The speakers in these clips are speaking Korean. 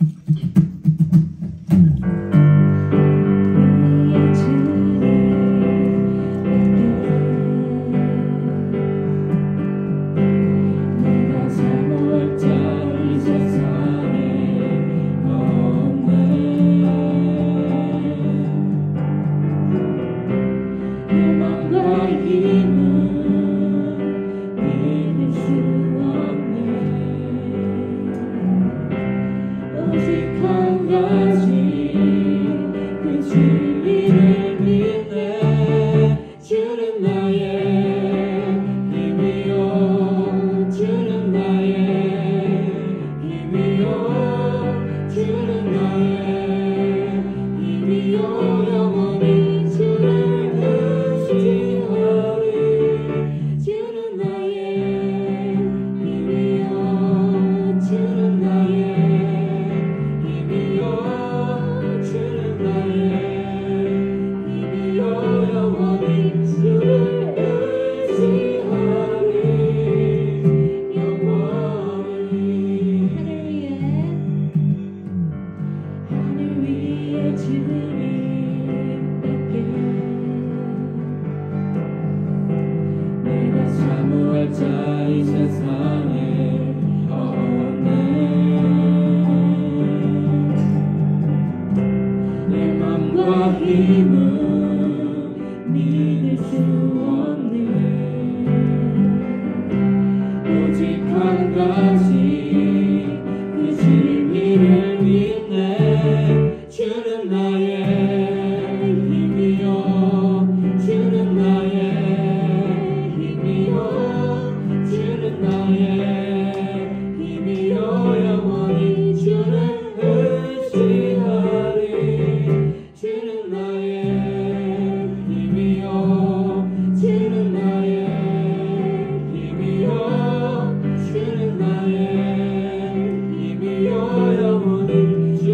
사모할 자 이 세상에 없네. 내 맘과 힘은 믿을 수 없네. 오직 한 가지 그 진리를 믿네. 주는 나의 힘이요, 주는 나의 힘이요, 주는 나의 힘이요, 영원히 주를 의지하리. 주는 나의 힘이요, 주는 나의 힘이요, 주는 나의 힘이요, 영원히 주를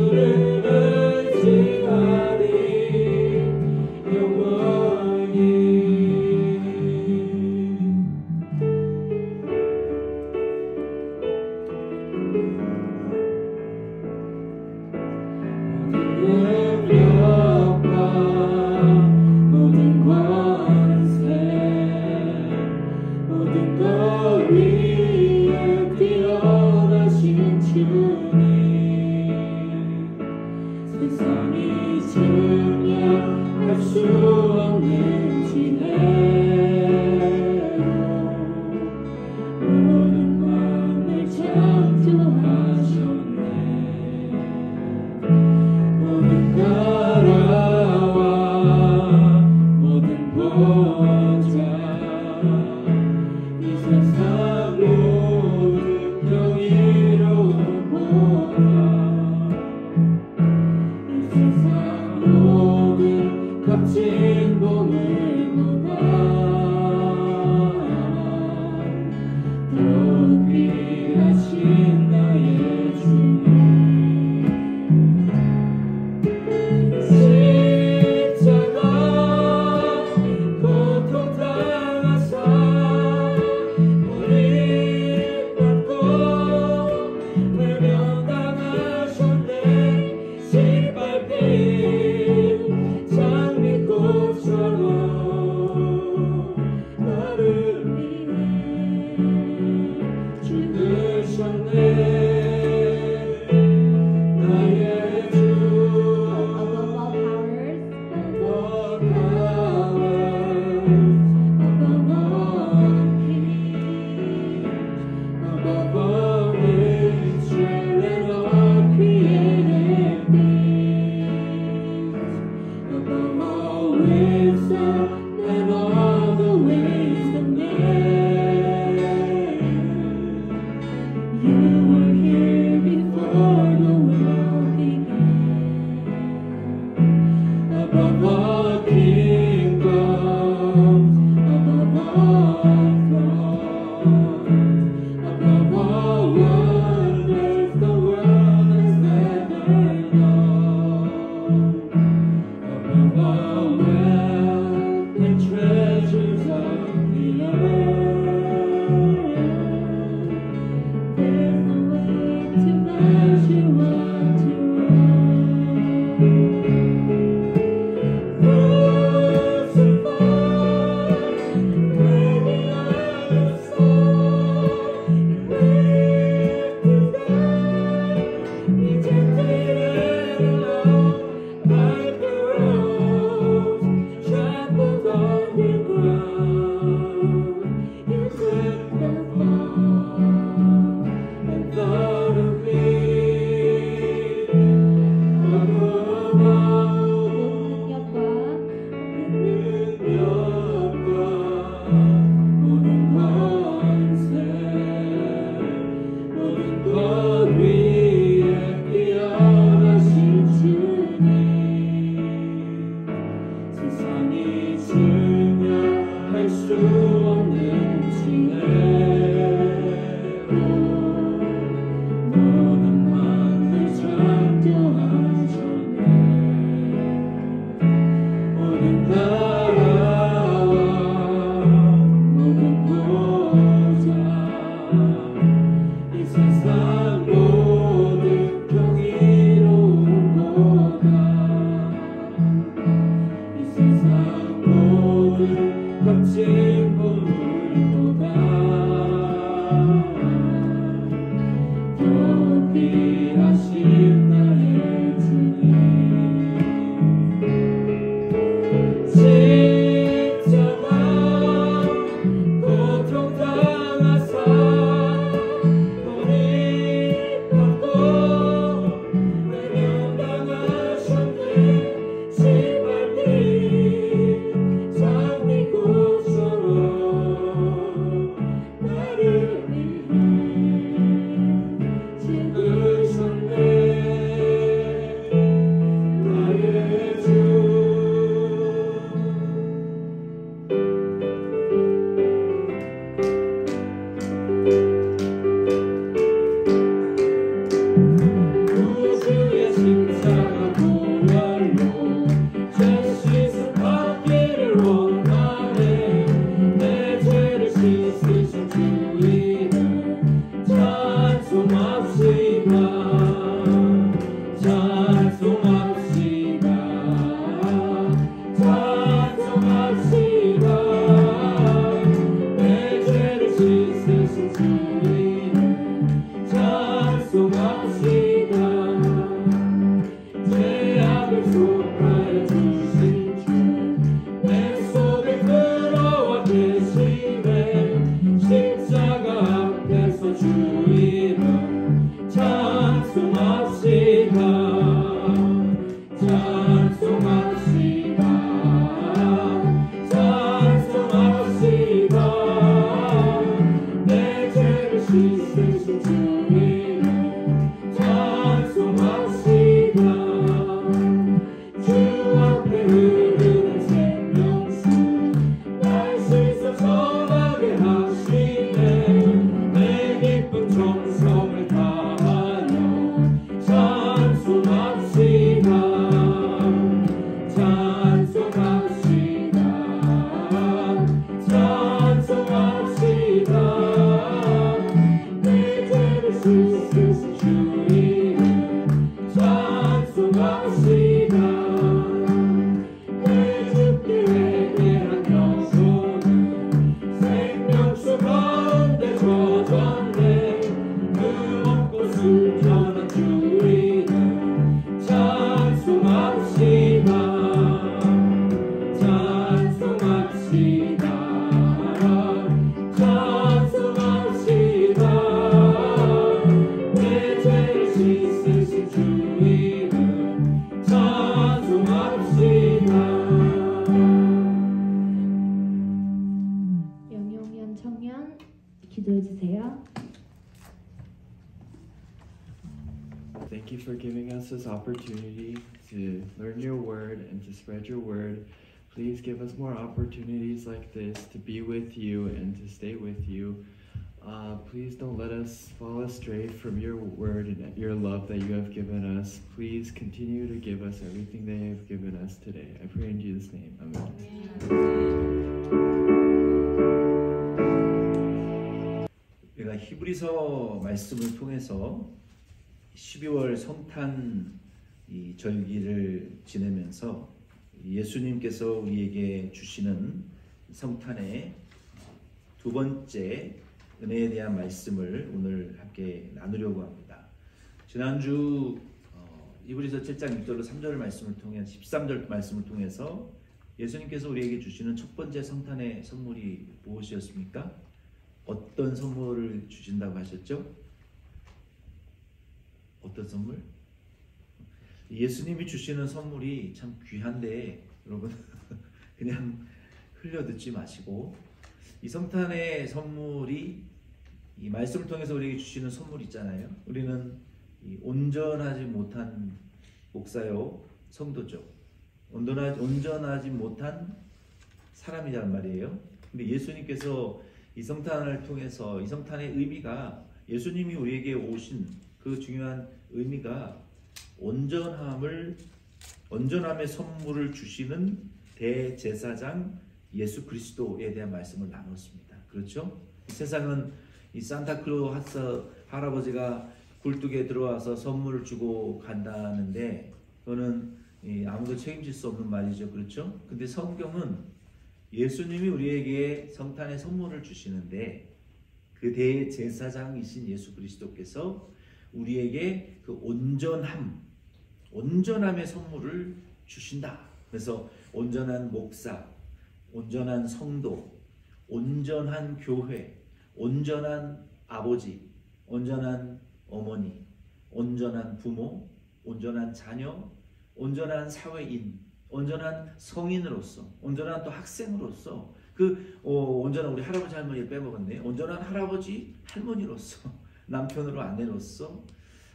Thank you for giving us this opportunity to learn your word and to spread your word. Please give us more opportunities like this to be with you and to stay with you. Please don't let us fall astray from your word and your love that you have given us. Please continue to give us everything that you have given us today. I pray in Jesus' name. Amen. 우리가 히브리서 말씀을 통해서 12월 성탄 이 절기를 지내면서 예수님께서 우리에게 주시는 성탄의 두 번째 은혜에 대한 말씀을 오늘 함께 나누려고 합니다. 지난주 히브리서 7장 6절로 3절 말씀을 통해 13절 말씀을 통해서 예수님께서 우리에게 주시는 첫 번째 성탄의 선물이 무엇이었습니까? 어떤 선물을 주신다고 하셨죠? 어떤 선물? 예수님이 주시는 선물이 참 귀한데 여러분 그냥 흘려듣지 마시고 이 성탄의 선물이 이 말씀을 통해서 우리에게 주시는 선물 있잖아요. 우리는 이 온전하지 못한 목사요 성도죠. 온전하지 못한 사람이란 말이에요. 근데 예수님께서 이 성탄을 통해서 이 성탄의 의미가 예수님이 우리에게 오신 그 중요한 의미가 온전함의 선물을 주시는 대제사장 예수 그리스도에 대한 말씀을 나눴습니다. 그렇죠? 이 세상은 이 산타클로스 할아버지가 굴뚝에 들어와서 선물을 주고 간다는데 그거는 아무도 책임질 수 없는 말이죠. 그렇죠? 근데 성경은 예수님이 우리에게 성탄의 선물을 주시는데 그 대제사장이신 예수 그리스도께서 우리에게 그 온전함의 선물을 주신다. 그래서 온전한 목사, 온전한 성도, 온전한 교회, 온전한 아버지, 온전한 어머니, 온전한 부모, 온전한 자녀, 온전한 사회인, 온전한 성인으로서, 온전한 또 학생으로서 온전한 우리 할아버지 할머니를 빼먹었네. 온전한 할아버지 할머니로서 남편으로 아내로서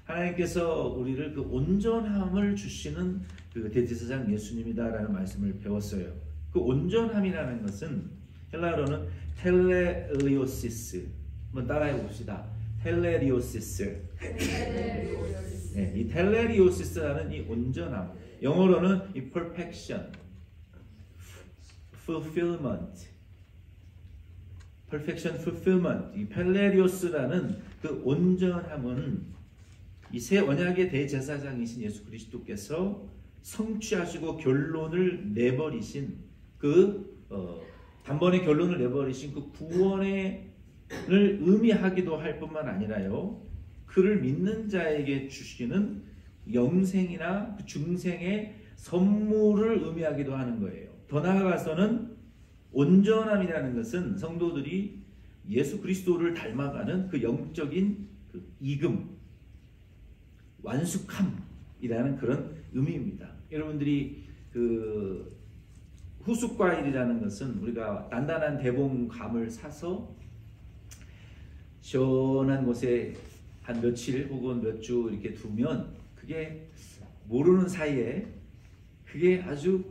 하나님께서 우리를 그 온전함을 주시는 그 대제사장 예수님이다라는 말씀을 배웠어요. 그 온전함이라는 것은 헬라어로는 텔레리오시스. 한번 따라해 봅시다. 텔레리오시스. 네, 이 텔레리오시스라는 이 온전함. 영어로는 이 perfection, fulfillment, perfection, fulfillment. 이 텔레리오스라는 그 온전함은 이 새 언약의 대제사장이신 예수 그리스도께서 성취하시고 결론을 내버리신 단번에 결론을 내버리신 그 구원을 의미하기도 할 뿐만 아니라요, 그를 믿는 자에게 주시는 영생이나 중생의 선물을 의미하기도 하는 거예요. 더 나아가서는 온전함이라는 것은 성도들이 예수 그리스도를 닮아가는 그 영적인 그 익음, 완숙함이라는 그런 의미입니다. 여러분들이 그 후숙과일이라는 것은 우리가 단단한 대봉감을 사서 시원한 곳에 한 며칠 혹은 몇 주 이렇게 두면 그게 모르는 사이에 그게 아주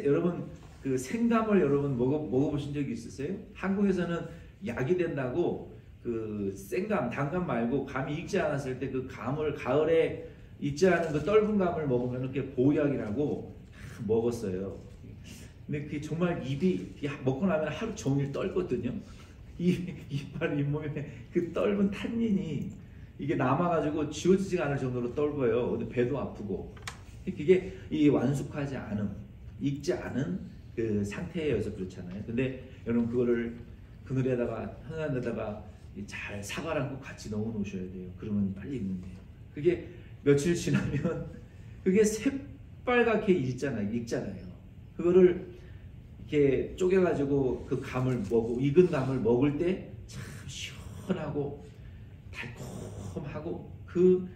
여러분 그 생감을 여러분 먹어보신 적이 있으세요? 한국에서는 약이 된다고 그 생감, 단감 말고 감이 익지 않았을 때 그 감을 가을에 익지 않은 그 떫은 감을 먹으면 이렇게 보약이라고 먹었어요. 근데 그게 정말 입이 먹고 나면 하루 종일 떨거든요. 이빨 잇몸에 그 떫은 탄닌이 이게 남아가지고 지워지지가 않을 정도로 떫어요. 근데 배도 아프고 그게 이 완숙하지 않은, 익지 않은 그 상태여서 그렇잖아요. 근데 여러분 그거를 그늘에다가 현한 데다가 잘 사과랑 꼭 같이 넣어 놓으셔야 돼요. 그러면 빨리 익는데요. 그게 며칠 지나면 그게 새빨갛게 익잖아요. 그거를 이렇게 쪼개가지고 그 감을 익은 감을 먹을 때 참 시원하고 달콤하고 그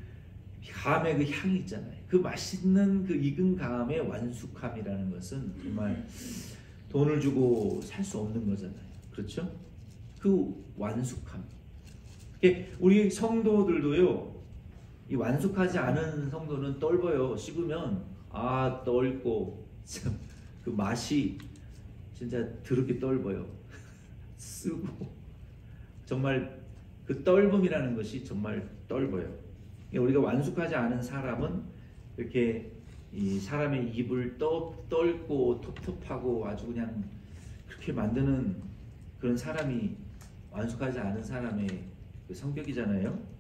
감의 그 향이 있잖아요. 그 맛있는 그 익은 감의 완숙함이라는 것은 정말 돈을 주고 살 수 없는 거잖아요. 그렇죠? 그 완숙함. 우리 성도들도요, 이 완숙하지 않은 성도는 떫어요. 씹으면 떫고 그 맛이 진짜 더럽게 떫어요. 쓰고 정말 그 떫음이라는 것이 정말 떫어요. 우리가 완숙하지 않은 사람은 이렇게 이 사람의 입을 떫고 텁텁하고 아주 그냥 그렇게 만드는 그런 사람이 완숙하지 않은 사람의 그 성격이잖아요.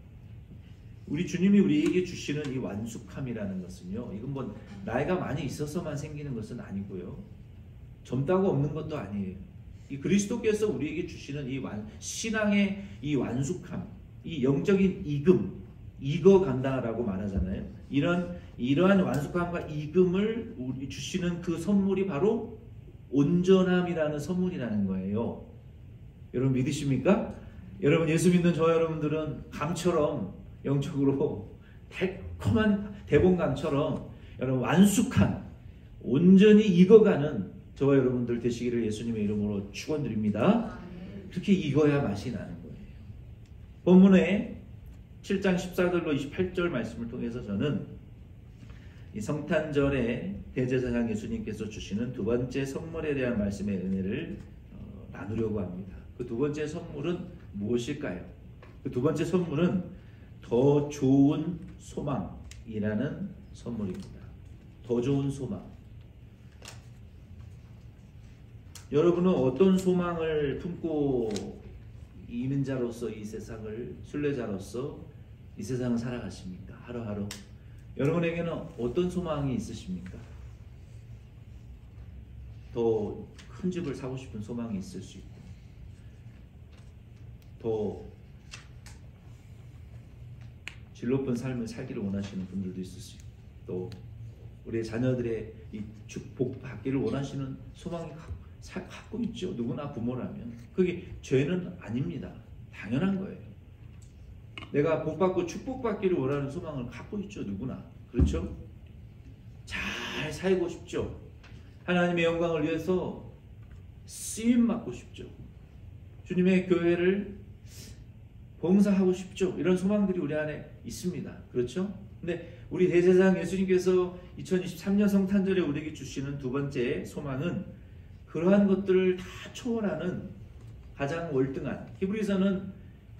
우리 주님이 우리에게 주시는 이 완숙함이라는 것은요, 이건 뭐 나이가 많이 있어서만 생기는 것은 아니고요, 젊다고 없는 것도 아니에요. 이 그리스도께서 우리에게 주시는 이 신앙의 이 완숙함, 이 영적인 익어간다라고 말하잖아요. 이러한 완숙함과 익음을 우리 주시는 그 선물이 바로 온전함이라는 선물이라는 거예요. 여러분 믿으십니까? 여러분 예수 믿는 저 여러분들은 감처럼 영적으로 달콤한 대봉감처럼 여러분 완숙한 온전히 익어가는 저와 여러분들 되시기를 예수님의 이름으로 축원드립니다. 그렇게 익어야 맛이 나는 거예요. 본문에 7장 14절로 28절 말씀을 통해서 저는 이 성탄절에 대제사장 예수님께서 주시는 두 번째 선물에 대한 말씀의 은혜를 나누려고 합니다. 그 두 번째 선물은 무엇일까요? 그 두 번째 선물은 더 좋은 소망이라는 선물입니다. 더 좋은 소망. 여러분은 어떤 소망을 품고 이민자로서 이 세상을, 순례자로서 이 세상을 살아가십니까? 하루하루. 여러분에게는 어떤 소망이 있으십니까? 더 큰 집을 사고 싶은 소망이 있을 수 있고, 더 질 높은 삶을 살기를 원하시는 분들도 있을 수 있고, 또 우리의 자녀들의 이 축복 받기를 원하시는 소망이 갖고 있죠. 누구나 부모라면. 그게 죄는 아닙니다. 당연한 거예요. 내가 복받고 축복받기를 원하는 소망을 갖고 있죠. 누구나. 그렇죠? 잘 살고 싶죠. 하나님의 영광을 위해서 쓰임받고 싶죠. 주님의 교회를 봉사하고 싶죠. 이런 소망들이 우리 안에 있습니다. 그렇죠? 근데 우리 대제사장 예수님께서 2023년 성탄절에 우리에게 주시는 두 번째 소망은 그러한 것들을 다 초월하는 가장 월등한, 히브리서는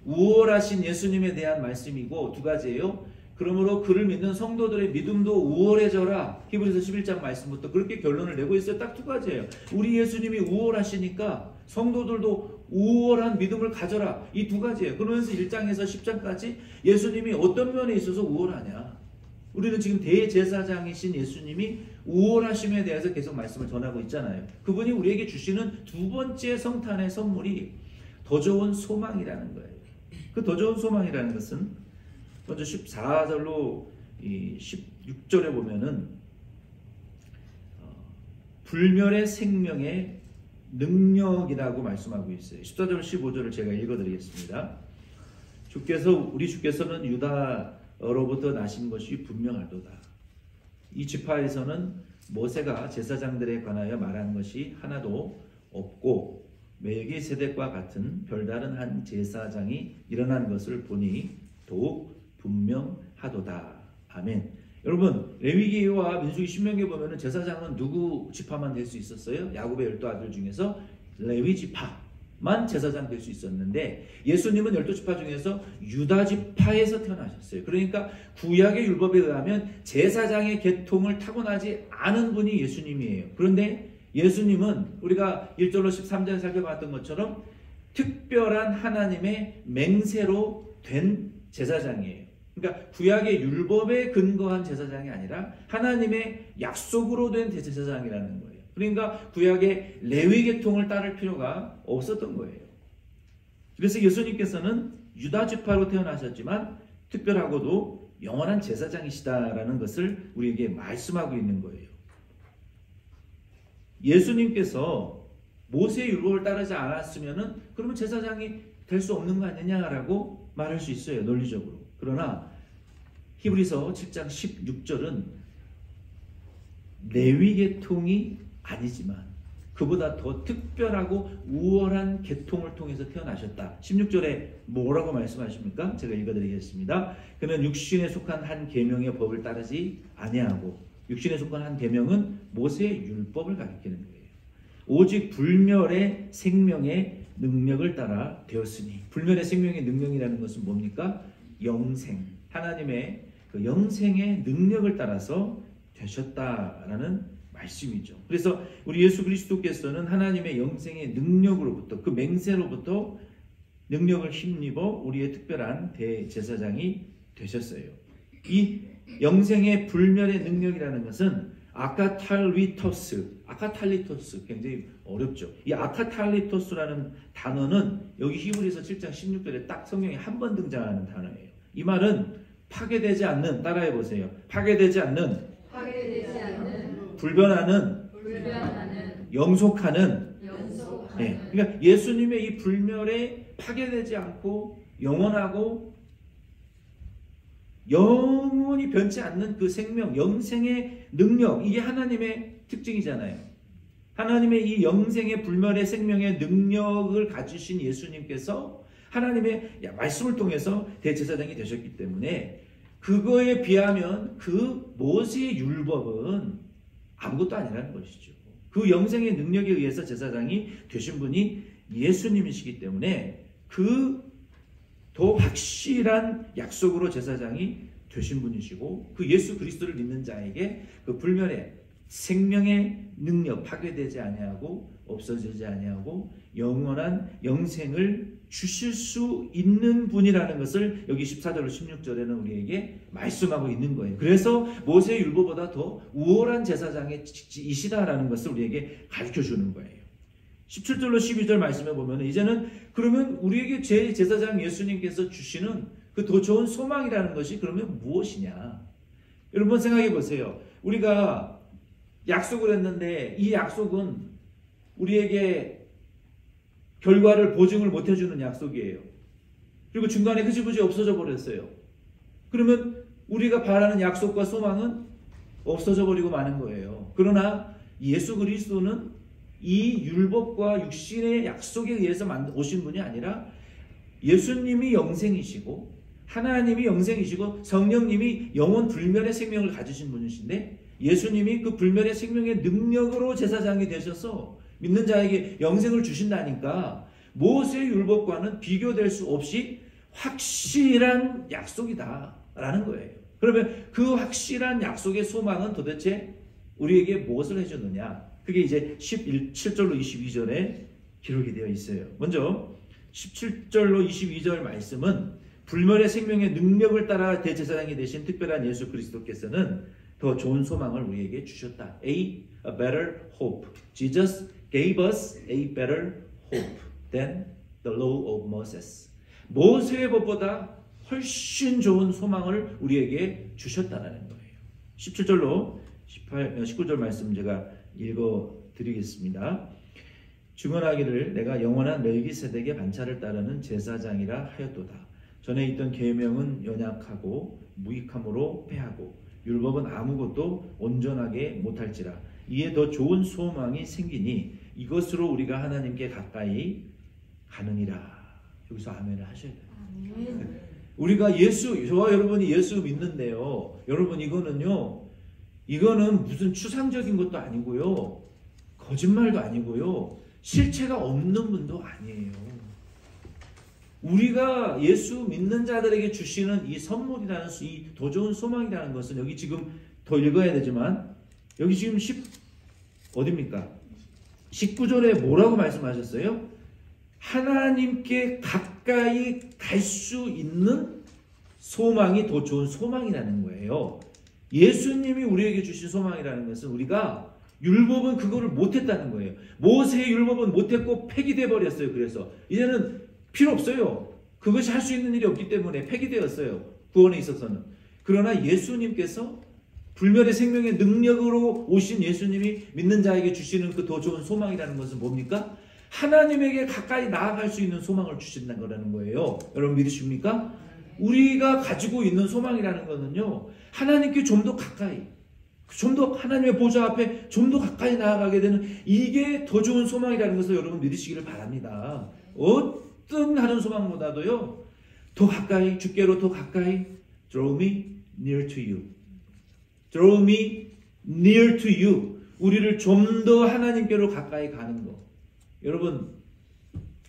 우월하신 예수님에 대한 말씀이고 두 가지예요. 그러므로 그를 믿는 성도들의 믿음도 우월해져라. 히브리서 11장 말씀부터 그렇게 결론을 내고 있어요. 딱 두 가지예요. 우리 예수님이 우월하시니까 성도들도 우월한 믿음을 가져라. 이 두 가지예요. 그러면서 1장에서 10장까지 예수님이 어떤 면에 있어서 우월하냐. 우리는 지금 대제사장이신 예수님이 우월하심에 대해서 계속 말씀을 전하고 있잖아요. 그분이 우리에게 주시는 두 번째 성탄의 선물이 더 좋은 소망이라는 거예요. 그 더 좋은 소망이라는 것은 먼저 14절로 16절에 보면은 불멸의 생명의 능력이라고 말씀하고 있어요. 14절 15절을 제가 읽어드리겠습니다. 우리 주께서는 유다 지파로부터 나신 것이 분명하도다. 이 지파에서는 모세가 제사장들에 관하여 말한 것이 하나도 없고 멜기세덱과 같은 별다른 한 제사장이 일어난 것을 보니 더욱 분명하도다. 아멘. 여러분, 레위기와 민수기 신명기에 보면은 제사장은 누구 지파만 될 수 있었어요? 야곱의 12아들 중에서 레위 지파만 제사장 될 수 있었는데 예수님은 12지파 중에서 유다 지파에서 태어나셨어요. 그러니까 구약의 율법에 의하면 제사장의 계통을 타고나지 않은 분이 예수님이에요. 그런데 예수님은 우리가 1절로 13절에 살펴봤던 것처럼 특별한 하나님의 맹세로 된 제사장이에요. 그러니까 구약의 율법에 근거한 제사장이 아니라 하나님의 약속으로 된 제사장이라는 거예요. 그러니까 구약의 레위 계통을 따를 필요가 없었던 거예요. 그래서 예수님께서는 유다 지파로 태어나셨지만 특별하고도 영원한 제사장이시다라는 것을 우리에게 말씀하고 있는 거예요. 예수님께서 모세의 율법을 따르지 않았으면은 그러면 제사장이 될 수 없는 거 아니냐라고 말할 수 있어요, 논리적으로. 그러나 히브리서 7장 16절은 레위 계통이 아니지만 그보다 더 특별하고 우월한 계통을 통해서 태어나셨다. 16절에 뭐라고 말씀하십니까? 제가 읽어드리겠습니다. 그는 육신에 속한 한 계명의 법을 따르지 아니하고 육신에 속한 한 계명은 모세의 율법을 가리키는 거예요. 오직 불멸의 생명의 능력을 따라 되었으니, 불멸의 생명의 능력이라는 것은 뭡니까? 영생, 하나님의 그 영생의 능력을 따라서 되셨다라는 말씀이죠. 그래서 우리 예수 그리스도께서는 하나님의 영생의 능력으로부터, 그 맹세로부터 능력을 힘입어 우리의 특별한 대제사장이 되셨어요. 이 영생의 불멸의 능력이라는 것은 아카탈리토스 굉장히 어렵죠. 이 아카탈리토스라는 단어는 여기 히브리서 7장 16절에 딱 성경에 한 번 등장하는 단어예요. 이 말은 파괴되지 않는, 따라해 보세요. 파괴되지 않는, 불변하는, 영속하는. 네. 그러니까 예수님의 이 불멸에 파괴되지 않고 영원하고 영원히 변치 않는 그 생명, 영생의 능력, 이게 하나님의 특징이잖아요. 하나님의 이 영생의 불멸의 생명의 능력을 가지신 예수님께서 하나님의 말씀을 통해서 대제사장이 되셨기 때문에 그거에 비하면 그 모세의 율법은 아무것도 아니라는 것이죠. 그 영생의 능력에 의해서 제사장이 되신 분이 예수님이시기 때문에 그 더 확실한 약속으로 제사장이 되신 분이시고 그 예수 그리스도를 믿는 자에게 그 불멸의 생명의 능력, 파괴되지 아니하고 없어지지 아니하고 영원한 영생을 주실 수 있는 분이라는 것을 여기 14절로 16절에는 우리에게 말씀하고 있는 거예요. 그래서 모세의 율법보다 더 우월한 제사장이시다라는 것을 우리에게 가르쳐 주는 거예요. 17절로 12절 말씀해 보면 이제는 그러면 우리에게 제사장 예수님께서 주시는 그 더 좋은 소망이라는 것이 그러면 무엇이냐? 여러분 생각해 보세요. 우리가 약속을 했는데 이 약속은 우리에게 결과를 보증을 못 해주는 약속이에요. 그리고 중간에 흐지부지 없어져 버렸어요. 그러면 우리가 바라는 약속과 소망은 없어져 버리고 마는 거예요. 그러나 예수 그리스도는 이 율법과 육신의 약속에 의해서 오신 분이 아니라 예수님이 영생이시고 하나님이 영생이시고 성령님이 영원 불멸의 생명을 가지신 분이신데 예수님이 그 불멸의 생명의 능력으로 제사장이 되셔서 믿는 자에게 영생을 주신다니까 모세의 율법과는 비교될 수 없이 확실한 약속이다라는 거예요. 그러면 그 확실한 약속의 소망은 도대체 우리에게 무엇을 해주느냐? 그게 이제 17절로 22절에 기록이 되어 있어요. 먼저 17절로 22절 말씀은 불멸의 생명의 능력을 따라 대제사장이 되신 특별한 예수 그리스도께서는 더 좋은 소망을 우리에게 주셨다. A better hope. Jesus gave us a better hope than the law of Moses. 모세의 법보다 훨씬 좋은 소망을 우리에게 주셨다는 거예요. 17절로 19절 말씀 제가 읽어드리겠습니다. 증언하기를 내가 영원한 멜기세덱의 반차를 따르는 제사장이라 하였도다. 전에 있던 계명은 연약하고 무익함으로 패하고 율법은 아무것도 온전하게 못할지라 이에 더 좋은 소망이 생기니 이것으로 우리가 하나님께 가까이 가느니라. 여기서 아멘을 하셔야 돼요. 우리가 저와 여러분이 예수 믿는데요. 여러분 이거는 무슨 추상적인 것도 아니고요. 거짓말도 아니고요. 실체가 없는 분도 아니에요. 우리가 예수 믿는 자들에게 주시는 이 선물이라는 이 더 좋은 소망이라는 것은 여기 지금 더 읽어야 되지만 여기 지금 어디입니까? 19절에 뭐라고 말씀하셨어요? 하나님께 가까이 갈 수 있는 소망이 더 좋은 소망이라는 거예요. 예수님이 우리에게 주신 소망이라는 것은 우리가 율법은 그거를 못했다는 거예요. 모세의 율법은 못했고 폐기돼 버렸어요. 그래서 이제는 필요 없어요. 그것이 할 수 있는 일이 없기 때문에 폐기되었어요. 구원에 있어서는. 그러나 예수님께서 불멸의 생명의 능력으로 오신 예수님이 믿는 자에게 주시는 그 더 좋은 소망이라는 것은 뭡니까? 하나님에게 가까이 나아갈 수 있는 소망을 주신다는 거라는 거예요. 여러분 믿으십니까? 우리가 가지고 있는 소망이라는 것은요. 하나님께 좀 더 가까이, 좀 더 하나님의 보좌 앞에 좀 더 가까이 나아가게 되는 이게 더 좋은 소망이라는 것을 여러분 믿으시기를 바랍니다. 어떤 다른 소망보다도요. 더 가까이, 주께로 더 가까이 draw me near to you. draw me near to you. 우리를 좀 더 하나님께로 가까이 가는 거. 여러분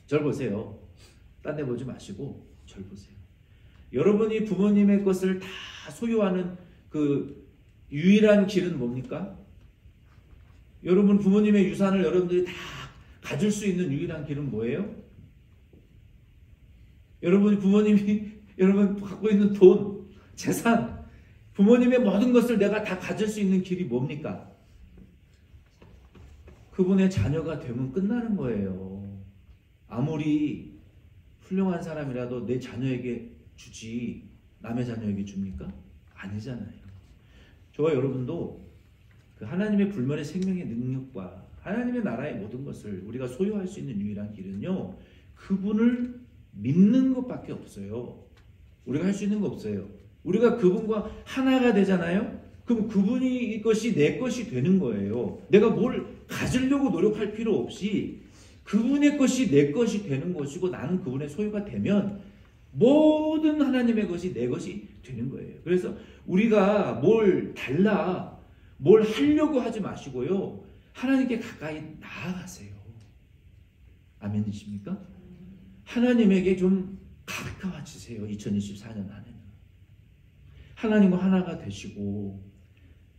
절 보세요. 딴 데 보지 마시고 절 보세요. 여러분이 부모님의 것을 다 소유하는 그 유일한 길은 뭡니까? 여러분 부모님의 유산을 여러분들이 다 가질 수 있는 유일한 길은 뭐예요? 여러분 부모님이 여러분 갖고 있는 돈, 재산, 부모님의 모든 것을 내가 다 가질 수 있는 길이 뭡니까? 그분의 자녀가 되면 끝나는 거예요. 아무리 훌륭한 사람이라도 내 자녀에게 주지 남의 자녀에게 줍니까? 아니잖아요. 저와 여러분도 그 하나님의 불멸의 생명의 능력과 하나님의 나라의 모든 것을 우리가 소유할 수 있는 유일한 길은요. 그분을 믿는 것밖에 없어요. 우리가 할 수 있는 거 없어요. 우리가 그분과 하나가 되잖아요. 그럼 그분이 것이 내 것이 되는 거예요. 내가 뭘 가지려고 노력할 필요 없이 그분의 것이 내 것이 되는 것이고 나는 그분의 소유가 되면 모든 하나님의 것이 내 것이 되는 거예요. 그래서 우리가 뭘 하려고 하지 마시고요. 하나님께 가까이 나아가세요. 아멘이십니까? 하나님에게 좀 가까워지세요. 2024년 안에는. 하나님과 하나가 되시고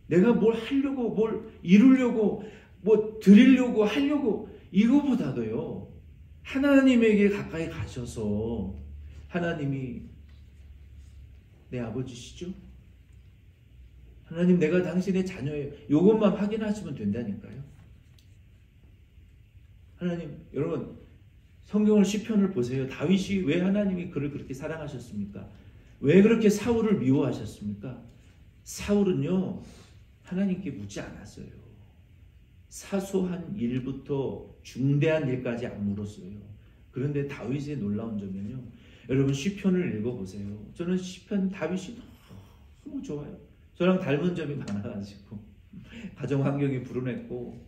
내가 뭘 하려고 뭘 이루려고 뭐 드리려고 하려고 이거보다도요. 하나님에게 가까이 가셔서 하나님이 내 아버지시죠? 하나님 내가 당신의 자녀예요. 이것만 확인하시면 된다니까요. 하나님 여러분 성경을 시편을 보세요. 다윗이 왜 하나님이 그를 그렇게 사랑하셨습니까? 왜 그렇게 사울을 미워하셨습니까? 사울은요. 하나님께 묻지 않았어요. 사소한 일부터 중대한 일까지 안 물었어요. 그런데 다윗의 놀라운 점은요. 여러분 시편을 읽어보세요. 저는 시편 다윗이 너무 좋아요. 저랑 닮은 점이 많아가지고 가정 환경이 불운했고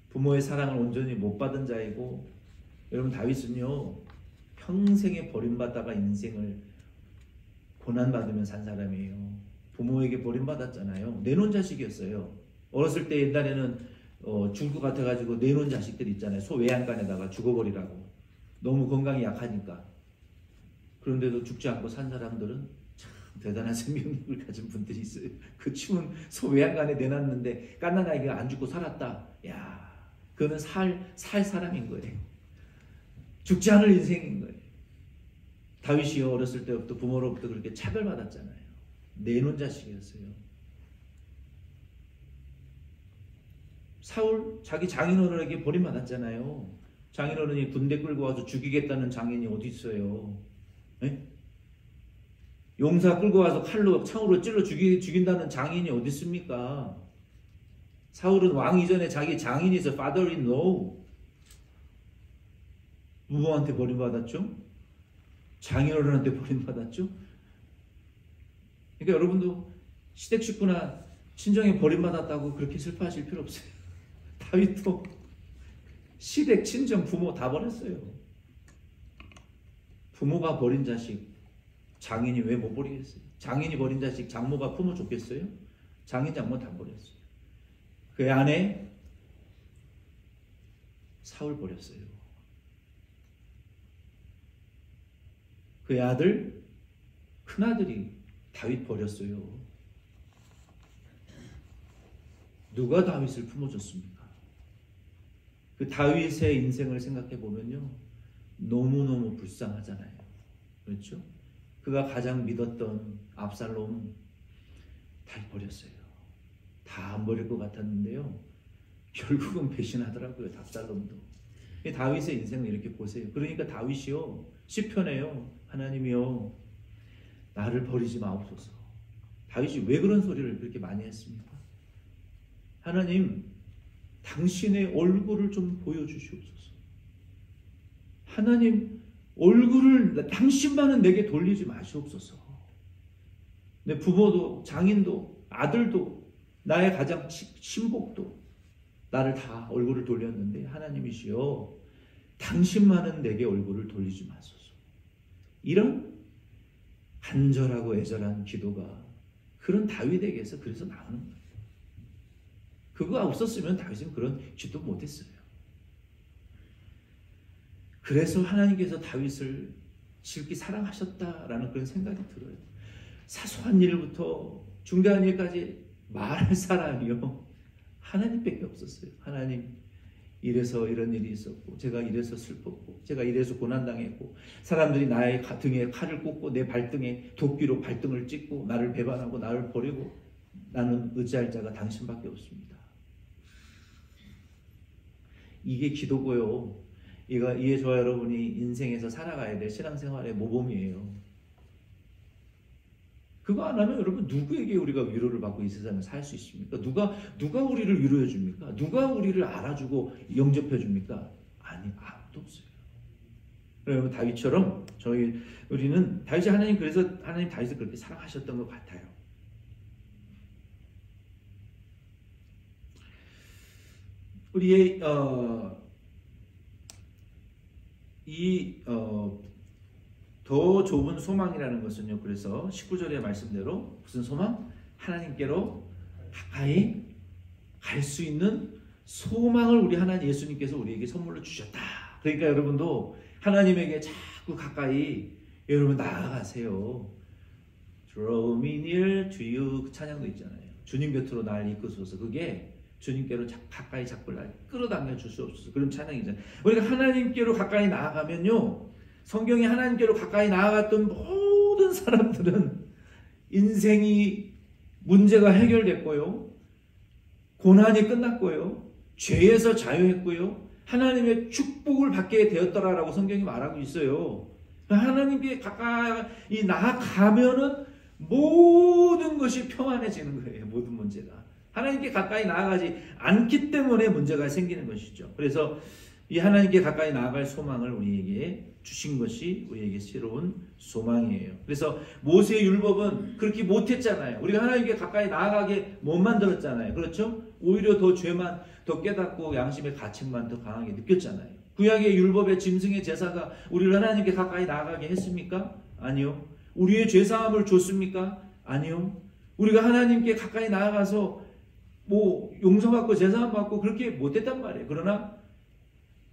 부모의 사랑을 온전히 못 받은 자이고 여러분 다윗은요. 평생에 버림받다가 인생을 고난받으며 산 사람이에요. 부모에게 버림받았잖아요. 내놓은 자식이었어요. 어렸을 때 옛날에는 죽을 것 같아가지고 내놓은 자식들 있잖아요. 소 외양간에다가 죽어버리라고. 너무 건강이 약하니까. 그런데도 죽지 않고 산 사람들은 참 대단한 생명력을 가진 분들이 있어요. 그 추운 소 외양간에 내놨는데 갓난아이가 안 죽고 살았다. 야, 그거는 살 사람인 거예요. 죽지 않을 인생인 거예요. 다윗이 어렸을 때부터 부모로부터 그렇게 차별받았잖아요. 내놓은 자식이었어요. 사울 자기 장인어른에게 버림받았잖아요. 장인어른이 군대 끌고 와서 죽이겠다는 장인이 어디 있어요? 네? 용사 끌고 와서 칼로 창으로 찔러 죽인다는 장인이 어디 있습니까? 사울은 왕 이전에 자기 장인이 있어 father-in-law 부모한테 버림받았죠. 장인어른한테 버림받았죠. 그러니까 여러분도 시댁 식구나 친정에 버림받았다고 그렇게 슬퍼하실 필요 없어요. 다윗도 시댁, 친정, 부모 다 버렸어요. 부모가 버린 자식 장인이 왜 못 버리겠어요? 장인이 버린 자식 장모가 품어 줬겠어요? 장인, 장모 다 버렸어요. 그의 아내 사울 버렸어요. 그의 아들, 큰아들이 다윗 버렸어요. 누가 다윗을 품어줬습니까? 그 다윗의 인생을 생각해 보면요, 너무너무 불쌍하잖아요. 그렇죠? 그가 가장 믿었던 압살롬 다 버렸어요. 다 안 버릴 것 같았는데요, 결국은 배신하더라고요. 압살롬도. 다윗의 인생을 이렇게 보세요. 그러니까 다윗이요, 시편에요, 하나님이요 나를 버리지 마옵소서. 다윗이 왜 그런 소리를 그렇게 많이 했습니까? 하나님, 당신의 얼굴을 좀 보여주시옵소서. 하나님, 얼굴을 당신만은 내게 돌리지 마시옵소서. 내 부모도, 장인도, 아들도, 나의 가장 친복도 나를 다 얼굴을 돌렸는데, 하나님이시여 당신만은 내게 얼굴을 돌리지 마소서. 이런 간절하고 애절한 기도가 그런 다윗에게서 그래서 나오는 거예요. 그거 없었으면 다윗은 그런 기도 못했어요. 그래서 하나님께서 다윗을 지극히 사랑하셨다라는 그런 생각이 들어요. 사소한 일부터 중대한 일까지 말할 사람이요, 하나님밖에 없었어요. 하나님, 이래서 이런 일이 있었고, 제가 이래서 슬펐고, 제가 이래서 고난당했고, 사람들이 나의 등에 칼을 꽂고 내 발등에 도끼로 발등을 찍고 나를 배반하고 나를 버리고, 나는 의지할 자가 당신밖에 없습니다. 이게 기도고요. 이게 저와 여러분이 인생에서 살아가야 될 신앙생활의 모범이에요. 그거 안 하면 여러분, 누구에게 우리가 위로를 받고 이 세상을 살 수 있습니까? 누가 우리를 위로해 줍니까? 누가 우리를 알아주고 영접해 줍니까? 아니, 아무도 없어요. 여러분, 다윗처럼 우리는 다윗이 하나님 다윗을 그렇게 사랑하셨던 것 같아요. 우리의 더 좁은 소망이라는 것은요, 그래서 19절의 말씀대로 무슨 소망? 하나님께로 가까이 갈 수 있는 소망을 우리 하나님 예수님께서 우리에게 선물로 주셨다. 그러니까 여러분도 하나님에게 자꾸 가까이 여러분 나아가세요. Draw me near to you, 그 찬양도 있잖아요. 주님 곁으로 날 이끄소서. 그게 주님께로 가까이 자꾸 날 끌어당겨 줄 수 없어서 그런 찬양이잖아요. 우리가 하나님께로 가까이 나아가면요, 성경에 하나님께로 가까이 나아갔던 모든 사람들은 인생이 문제가 해결됐고요, 고난이 끝났고요, 죄에서 자유했고요, 하나님의 축복을 받게 되었더라라고 성경이 말하고 있어요. 하나님께 가까이 나아가면은 모든 것이 평안해지는 거예요. 모든 문제가 하나님께 가까이 나아가지 않기 때문에 문제가 생기는 것이죠. 그래서 이 하나님께 가까이 나아갈 소망을 우리에게 주신 것이 우리에게 새로운 소망이에요. 그래서 모세의 율법은 그렇게 못했잖아요. 우리가 하나님께 가까이 나아가게 못 만들었잖아요. 그렇죠? 오히려 더 죄만 더 깨닫고 양심의 가책만 더 강하게 느꼈잖아요. 구약의 율법의 짐승의 제사가 우리를 하나님께 가까이 나아가게 했습니까? 아니요. 우리의 죄사함을 줬습니까? 아니요. 우리가 하나님께 가까이 나아가서 용서받고 제사함 받고 그렇게 못했단 말이에요. 그러나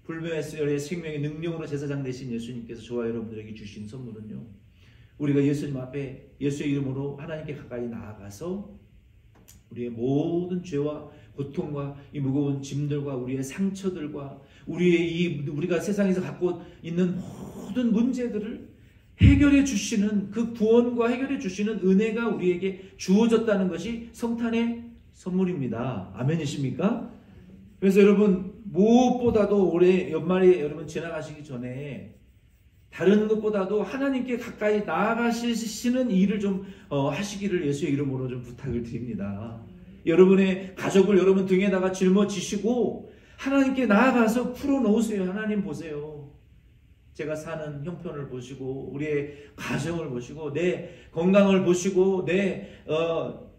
불멸의 생명의 능력으로 제사장 되신 예수님께서 저와 여러분들에게 주신 선물은요, 우리가 예수님 앞에 예수의 이름으로 하나님께 가까이 나아가서 우리의 모든 죄와 고통과 이 무거운 짐들과 우리의 상처들과 우리가 세상에서 갖고 있는 모든 문제들을 해결해 주시는 그 구원과 해결해 주시는 은혜가 우리에게 주어졌다는 것이 성탄의 선물입니다. 아멘이십니까? 그래서 여러분, 무엇보다도 올해 연말이 여러분 지나가시기 전에 다른 것보다도 하나님께 가까이 나아가시는 일을 좀 하시기를 예수의 이름으로 좀 부탁을 드립니다. 여러분의 가족을 여러분 등에다가 짊어지시고 하나님께 나아가서 풀어놓으세요. 하나님 보세요. 제가 사는 형편을 보시고 우리의 가정을 보시고 내 건강을 보시고 내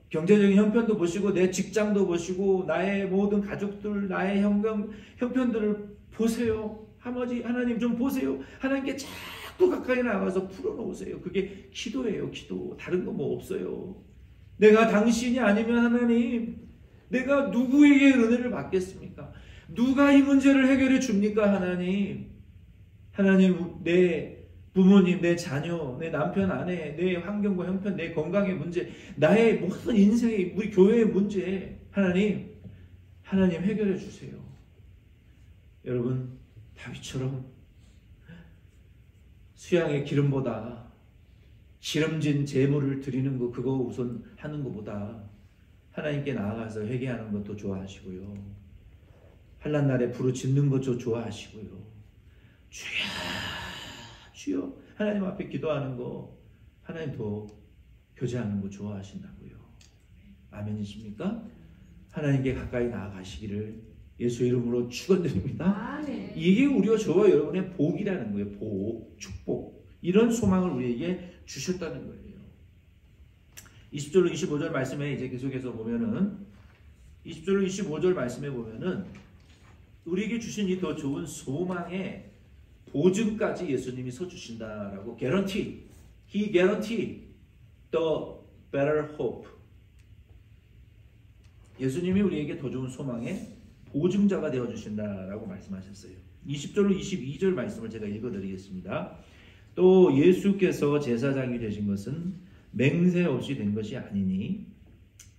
경제적인 형편도 보시고 내 직장도 보시고 나의 모든 가족들 나의 형편들을 보세요. 하나님 좀 보세요. 하나님께 자꾸 가까이 나가서 풀어놓으세요. 그게 기도예요. 기도. 다른 거 뭐 없어요. 내가 당신이 아니면 하나님 내가 누구에게 은혜를 받겠습니까? 누가 이 문제를 해결해 줍니까? 하나님 내 부모님, 내 자녀, 내 남편, 아내, 내 환경과 형편, 내 건강의 문제, 나의 모든 인생의 우리 교회의 문제 하나님 해결해 주세요. 여러분 다윗처럼 수양의 기름보다 기름진 제물을 드리는 거 그거 우선 하는 것보다 하나님께 나아가서 회개하는 것도 좋아하시고요. 환난 날에 부르짖는 것도 좋아하시고요. 주여 주여 하나님 앞에 기도하는 거 하나님 더 교제하는 거 좋아하신다고요. 아멘이십니까? 하나님께 가까이 나아가시기를 예수 이름으로 축원드립니다. 이게 우리와 저와 여러분의 복이라는 거예요. 복, 축복. 이런 소망을 우리에게 주셨다는 거예요. 20절로 25절 말씀에 이제 계속해서 보면은 20절로 25절 말씀에 보면은 우리에게 주신 이 더 좋은 소망의 보증까지 예수님이 서주신다라고 guarantee, He guarantee the better hope. 예수님이 우리에게 더 좋은 소망의 보증자가 되어주신다라고 말씀하셨어요. 20절로 22절 말씀을 제가 읽어드리겠습니다. 또 예수께서 제사장이 되신 것은 맹세 없이 된 것이 아니니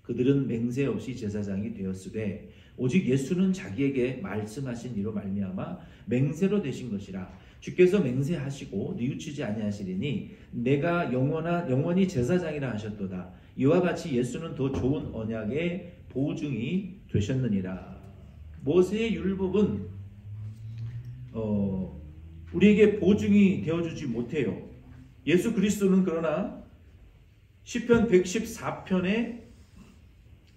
그들은 맹세 없이 제사장이 되었으되 오직 예수는 자기에게 말씀하신 이로 말미암아 맹세로 되신 것이라. 주께서 맹세하시고 뉘우치지 아니하시리니 내가 영원히 제사장이라 하셨도다. 이와 같이 예수는 더 좋은 언약의 보증이 되셨느니라. 모세의 율법은 우리에게 보증이 되어주지 못해요. 예수 그리스도는 그러나 시편 114편에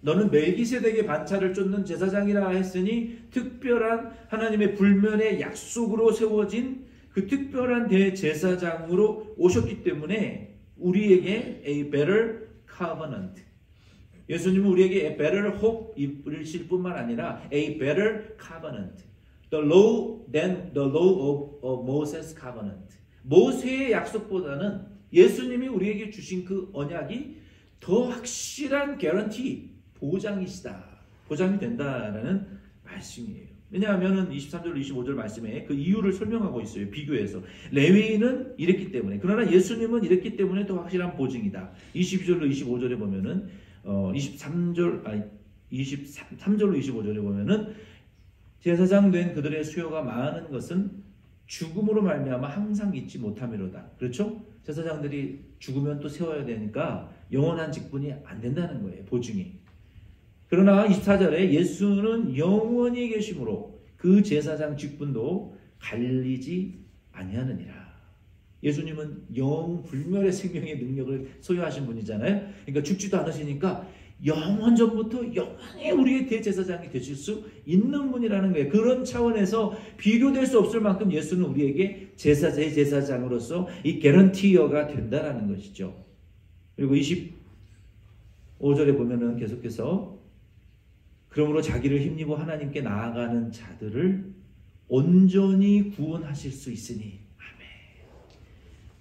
너는 멜기세덱의 반차를 쫓는 제사장이라 했으니 특별한 하나님의 불면의 약속으로 세워진 그 특별한 대제사장으로 오셨기 때문에 우리에게 a better covenant, 예수님은 우리에게 a better hope 이르실 뿐만 아니라 a better covenant, the law than the law of Moses covenant. 모세의 약속보다는 예수님이 우리에게 주신 그 언약이 더 확실한 guarantee, 보장이 된다라는 말씀이에요. 왜냐하면 23절 25절 말씀에 그 이유를 설명하고 있어요. 비교해서 레위인은 이랬기 때문에, 그러나 예수님은 이랬기 때문에 더 확실한 보증이다. 22절로 25절에 보면은 23절로 25절에 보면은 제사장 된 그들의 수요가 많은 것은 죽음으로 말미암아 항상 잊지 못함이로다. 그렇죠? 제사장들이 죽으면 또 세워야 되니까 영원한 직분이 안 된다는 거예요. 보증이. 그러나 24절에 예수는 영원히 계심으로 그 제사장 직분도 갈리지 아니하느니라. 예수님은 영불멸의 생명의 능력을 소유하신 분이잖아요. 그러니까 죽지도 않으시니까 영원 전부터 영원히 우리의 대제사장이 되실 수 있는 분이라는 거예요. 그런 차원에서 비교될 수 없을 만큼 예수는 우리에게 제사장으로서 이 개런티어가 된다라는 것이죠. 그리고 25절에 보면은 계속해서 그러므로 자기를 힘입어 하나님께 나아가는 자들을 온전히 구원하실 수 있으니.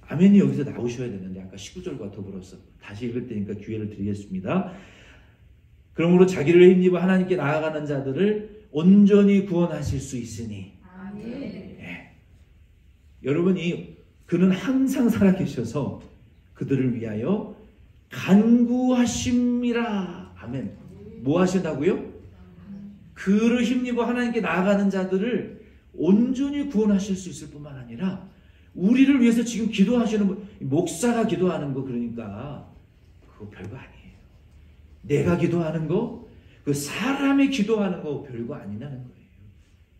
아멘이 여기서 나오셔야 되는데 아까 19절과 더불어서 다시 읽을 때니까 기회를 드리겠습니다. 그러므로 자기를 힘입어 하나님께 나아가는 자들을 온전히 구원하실 수 있으니. 아멘. 네. 여러분이 그는 항상 살아계셔서 그들을 위하여 간구하심이라. 아멘. 뭐 하신다고요? 그를 힘입어 하나님께 나아가는 자들을 온전히 구원하실 수 있을 뿐만 아니라 우리를 위해서 지금 기도하시는 목사가 기도하는 거, 그러니까 그거 별거 아니에요. 내가 기도하는 거, 그 사람이 기도하는 거 별거 아니라는 거예요.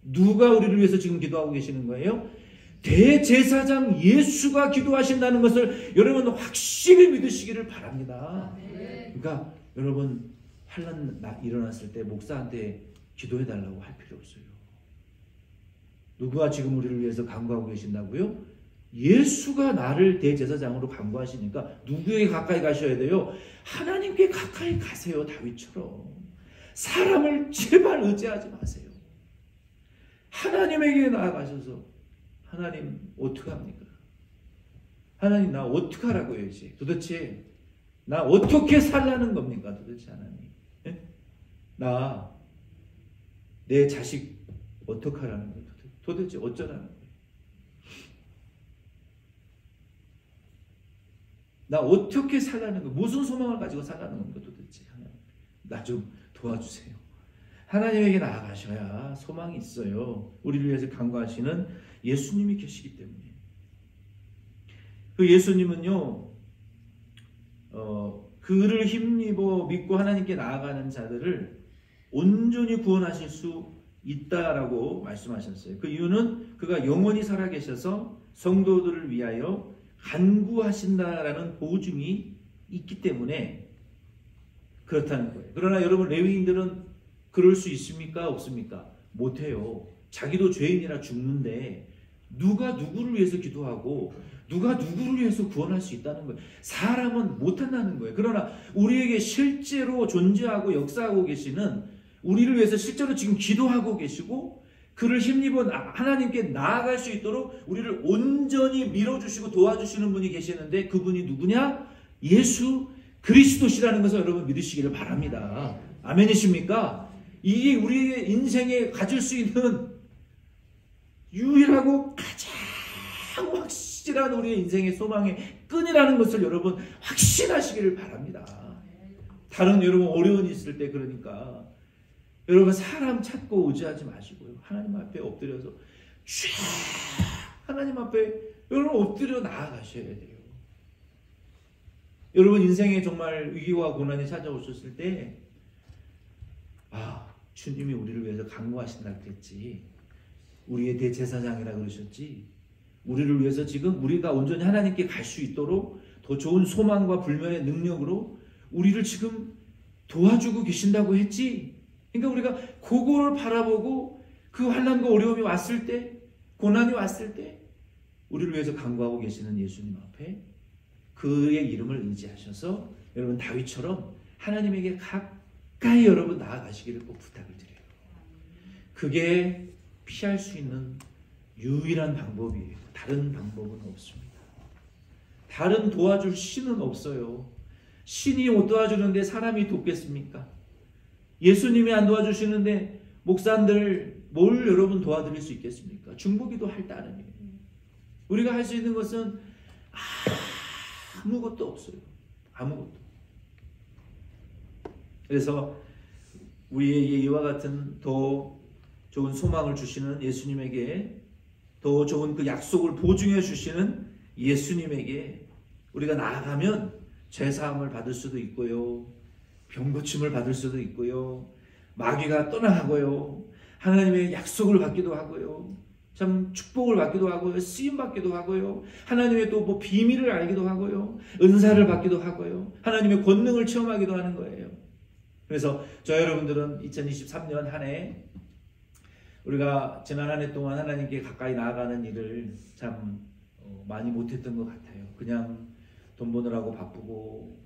누가 우리를 위해서 지금 기도하고 계시는 거예요? 대제사장 예수가 기도하신다는 것을 여러분 확실히 믿으시기를 바랍니다. 그러니까 여러분 환난 일어났을 때 목사한테 기도해달라고 할 필요 없어요. 누가 지금 우리를 위해서 간구하고 계신다고요? 예수가 나를 대제사장으로 간구하시니까 누구에게 가까이 가셔야 돼요? 하나님께 가까이 가세요. 다윗처럼. 사람을 제발 의지하지 마세요. 하나님에게 나아가셔서 하나님 어떡합니까? 하나님 나 어떡하라고요 이제? 도대체 나 어떻게 살라는 겁니까? 도대체 하나님. 나 내 자식 어떡하라는 거예요? 도대체 어쩌라는 거예요? 나 어떻게 살라는 거예요? 무슨 소망을 가지고 살라는 겁니까? 도대체 하나님 나 좀 도와주세요. 하나님에게 나아가셔야 소망이 있어요. 우리를 위해서 간구하시는 예수님이 계시기 때문에. 그 예수님은요, 그를 힘입어 믿고 하나님께 나아가는 자들을 온전히 구원하실 수 있다라고 말씀하셨어요. 그 이유는 그가 영원히 살아계셔서 성도들을 위하여 간구하신다라는 보증이 있기 때문에 그렇다는 거예요. 그러나 여러분 레위인들은 그럴 수 있습니까? 없습니까? 못해요. 자기도 죄인이라 죽는데 누가 누구를 위해서 기도하고 누가 누구를 위해서 구원할 수 있다는 거예요. 사람은 못한다는 거예요. 그러나 우리에게 실제로 존재하고 역사하고 계시는 우리를 위해서 실제로 지금 기도하고 계시고 그를 힘입어 하나님께 나아갈 수 있도록 우리를 온전히 밀어주시고 도와주시는 분이 계시는데 그분이 누구냐? 예수 그리스도시라는 것을 여러분 믿으시기를 바랍니다. 아멘이십니까? 이게 우리의 인생에 가질 수 있는 유일하고 가장 확실한 우리의 인생의 소망의 끈이라는 것을 여러분 확신하시기를 바랍니다. 다른 여러분 어려움이 있을 때 그러니까 여러분 사람 찾고 의지하지 마시고요. 하나님 앞에 엎드려서 하나님 앞에 여러분 엎드려 나아가셔야 돼요. 여러분 인생에 정말 위기와 고난이 찾아오셨을 때 주님이 우리를 위해서 간구하신다 그랬지. 우리의 대제사장이라 그러셨지. 우리를 위해서 지금 우리가 온전히 하나님께 갈 수 있도록 더 좋은 소망과 불면의 능력으로 우리를 지금 도와주고 계신다고 했지. 그러니까 우리가 그거를 바라보고 그 환난과 어려움이 왔을 때, 고난이 왔을 때 우리를 위해서 간구하고 계시는 예수님 앞에 그의 이름을 의지하셔서 여러분 다윗처럼 하나님에게 가까이 여러분 나아가시기를 꼭 부탁을 드려요. 그게 피할 수 있는 유일한 방법이에요. 다른 방법은 없습니다. 다른 도와줄 신은 없어요. 신이 못 도와주는데 사람이 돕겠습니까? 예수님이 안 도와주시는데 목사님들 뭘 여러분 도와드릴 수 있겠습니까? 중보기도 할 따름이에요. 우리가 할 수 있는 것은 아무것도 없어요. 아무것도. 그래서 우리에게 이와 같은 더 좋은 소망을 주시는 예수님에게 더 좋은 그 약속을 보증해 주시는 예수님에게 우리가 나아가면 죄사함을 받을 수도 있고요. 병고침을 받을 수도 있고요. 마귀가 떠나가고요. 하나님의 약속을 받기도 하고요. 참 축복을 받기도 하고요. 쓰임 받기도 하고요. 하나님의 또 뭐 비밀을 알기도 하고요. 은사를 받기도 하고요. 하나님의 권능을 체험하기도 하는 거예요. 그래서 저 여러분들은 2023년 한 해 우리가 지난 한 해 동안 하나님께 가까이 나아가는 일을 참 많이 못했던 것 같아요. 그냥 돈 버느라고 바쁘고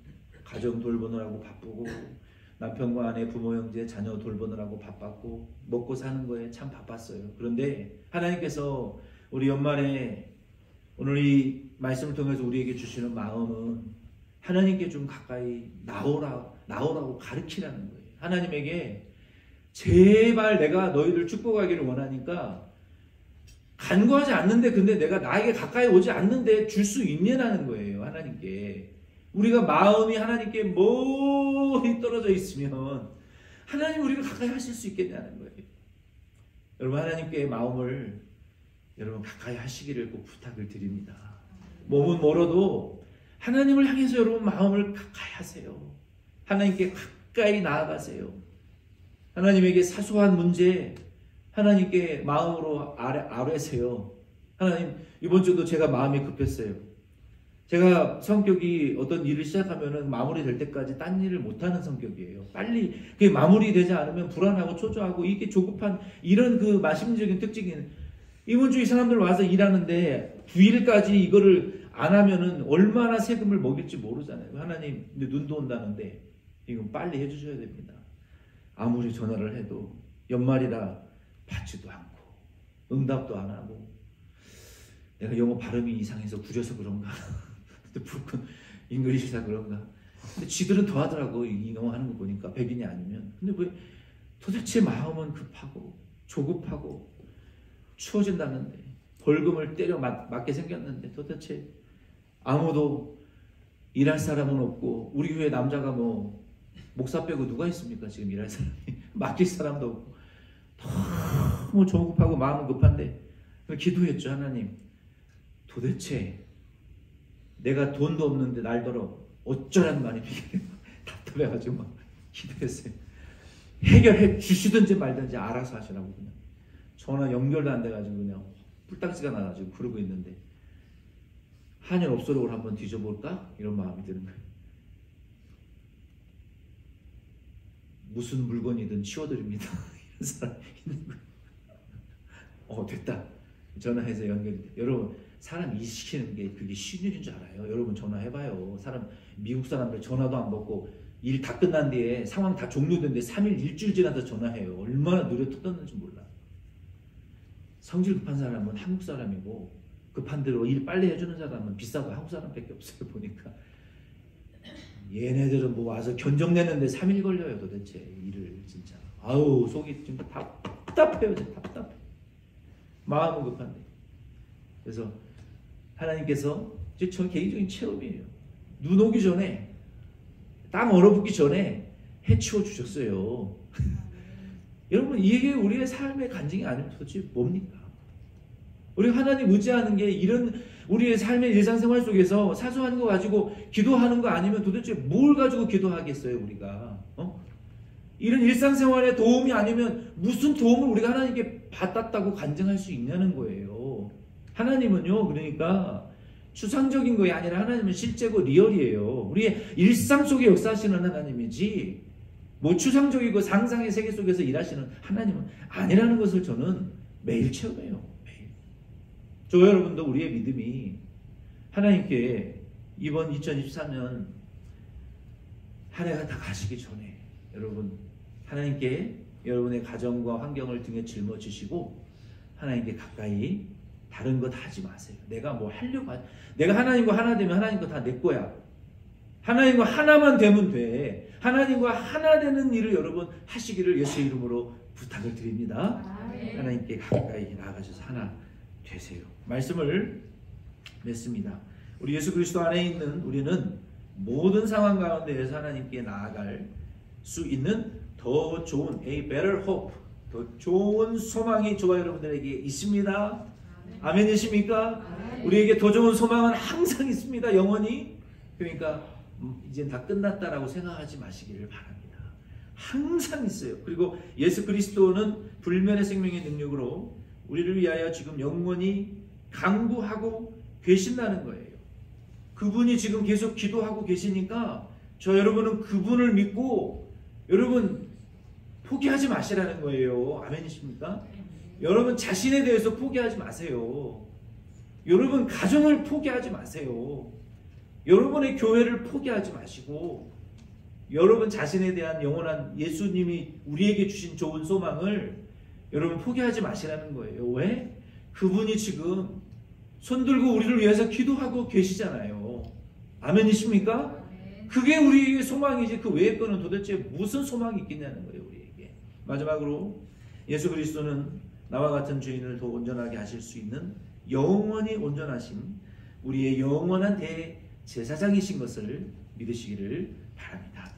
가정 돌보느라고 바쁘고 남편과 아내, 부모, 형제, 자녀 돌보느라고 바빴고 먹고 사는 거에 참 바빴어요. 그런데 하나님께서 우리 연말에 오늘 이 말씀을 통해서 우리에게 주시는 마음은 하나님께 좀 가까이 나오라고 가르치라는 거예요. 하나님에게 제발 내가 너희를 축복하기를 원하니까 간구하지 않는데 근데 내가 나에게 가까이 오지 않는데 줄 수 있냐는 거예요. 하나님께. 우리가 마음이 하나님께 멀리 떨어져 있으면 하나님 우리를 가까이 하실 수 있겠냐는 거예요. 여러분 하나님께 마음을 여러분 가까이 하시기를 꼭 부탁을 드립니다. 몸은 멀어도 하나님을 향해서 여러분 마음을 가까이 하세요. 하나님께 가까이 나아가세요. 하나님에게 사소한 문제 하나님께 마음으로 아뢰세요. 하나님 이번 주도 제가 마음이 급했어요. 제가 성격이 어떤 일을 시작하면은 마무리될 때까지 딴 일을 못하는 성격이에요. 빨리 그게 마무리되지 않으면 불안하고 초조하고 이게 조급한 이런 그 마심적인 특징이 이번 주 이 사람들 와서 일하는데 9일까지 이거를 안 하면은 얼마나 세금을 먹일지 모르잖아요. 하나님 근데 눈도 온다는데 이건 빨리 해주셔야 됩니다. 아무리 전화를 해도 연말이라 받지도 않고 응답도 안 하고 내가 영어 발음이 이상해서 구려서 그런가 브로큰 잉글리시라 그런가 근데 쥐들은 더 하더라고 이 영어 하는 거 보니까 백인이 아니면. 근데 왜 도대체 마음은 급하고 조급하고 추워진다는데 벌금을 때려 맞게 생겼는데 도대체 아무도 일할 사람은 없고 우리 교회 남자가 뭐 목사 빼고 누가 있습니까? 지금 일할 사람이 맡길 사람도 없고 너무 조급하고 마음은 급한데 기도했죠. 하나님 도대체 내가 돈도 없는데 날더러 어쩌란 말이 답답해가지고 막 기도했어요. 해결해 주시든지 말든지 알아서 하시라고 그냥 전화 연결도 안 돼가지고 그냥 뿔딱지가 나가지고 그러고 있는데 한일 업소록을 한번 뒤져볼까? 이런 마음이 드는 거예요. 무슨 물건이든 치워드립니다. 이런 사람이 있는 거예요. 됐다. 전화해서 연결이 돼. 여러분 사람 일시키는 게 그게 쉬운 일인 줄 알아요? 여러분 전화해봐요. 미국 사람들 전화도 안 받고 일 다 끝난 뒤에 상황 다 종료된데 3일 일주일 지나서 전화해요. 얼마나 노래 터졌는지 몰라. 성질 급한 사람은 한국 사람이고 급한 대로 일 빨리 해주는 사람은 비싸고 한국 사람밖에 없어요. 보니까 얘네들은 뭐 와서 견적내는데 3일 걸려요. 도대체 일을 진짜 아우 속이 진짜 답답해요. 진짜 답답해. 마음은 급한데. 그래서 하나님께서 저 개인적인 체험이에요. 눈 오기 전에 땅 얼어붙기 전에 해치워 주셨어요. 여러분 이게 우리의 삶의 간증이 아니면 도대체 뭡니까? 우리 하나님 의지하는 게 이런 우리의 삶의 일상생활 속에서 사소한 거 가지고 기도하는 거 아니면 도대체 뭘 가지고 기도하겠어요 우리가? 이런 일상생활에 도움이 아니면 무슨 도움을 우리가 하나님께 받았다고 간증할 수 있냐는 거예요. 하나님은요 그러니까 추상적인 것이 아니라 하나님은 실제고 리얼이에요. 우리의 일상 속에 역사하시는 하나님이지 뭐 추상적이고 상상의 세계 속에서 일하시는 하나님은 아니라는 것을 저는 매일 체험해요. 매일. 저 여러분도 우리의 믿음이 하나님께 이번 2023년 한 해가 다 가시기 전에 여러분 하나님께 여러분의 가정과 환경을 등에 짊어지시고 하나님께 가까이 다른 거 다 하지 마세요. 내가 뭐 하려고 내가 하나님과 하나 되면 하나님 거 다 내 거야. 하나님과 하나만 되면 돼. 하나님과 하나 되는 일을 여러분 하시기를 예수의 이름으로 부탁을 드립니다. 하나님께 가까이 나아가셔서 하나 되세요. 말씀을 맺습니다. 우리 예수 그리스도 안에 있는 우리는 모든 상황 가운데에서 하나님께 나아갈 수 있는 더 좋은 a better hope, 더 좋은 소망이 저와 여러분들에게 있습니다. 아멘이십니까? 우리에게 더 좋은 소망은 항상 있습니다. 영원히. 그러니까 이젠 다 끝났다라고 생각하지 마시기를 바랍니다. 항상 있어요. 그리고 예수 그리스도는 불멸의 생명의 능력으로 우리를 위하여 지금 영원히 강구하고 계신다는 거예요. 그분이 지금 계속 기도하고 계시니까 저 여러분은 그분을 믿고 여러분 포기하지 마시라는 거예요. 아멘이십니까? 여러분 자신에 대해서 포기하지 마세요. 여러분 가정을 포기하지 마세요. 여러분의 교회를 포기하지 마시고 여러분 자신에 대한 영원한 예수님이 우리에게 주신 좋은 소망을 여러분 포기하지 마시라는 거예요. 왜? 그분이 지금 손들고 우리를 위해서 기도하고 계시잖아요. 아멘이십니까? 그게 우리에게 소망이지 그 외의 거는 도대체 무슨 소망이 있겠냐는 거예요. 우리에게. 마지막으로 예수 그리스도는 나와 같은 죄인을 더 온전하게 하실 수 있는 영원히 온전하신 우리의 영원한 대제사장이신 것을 믿으시기를 바랍니다.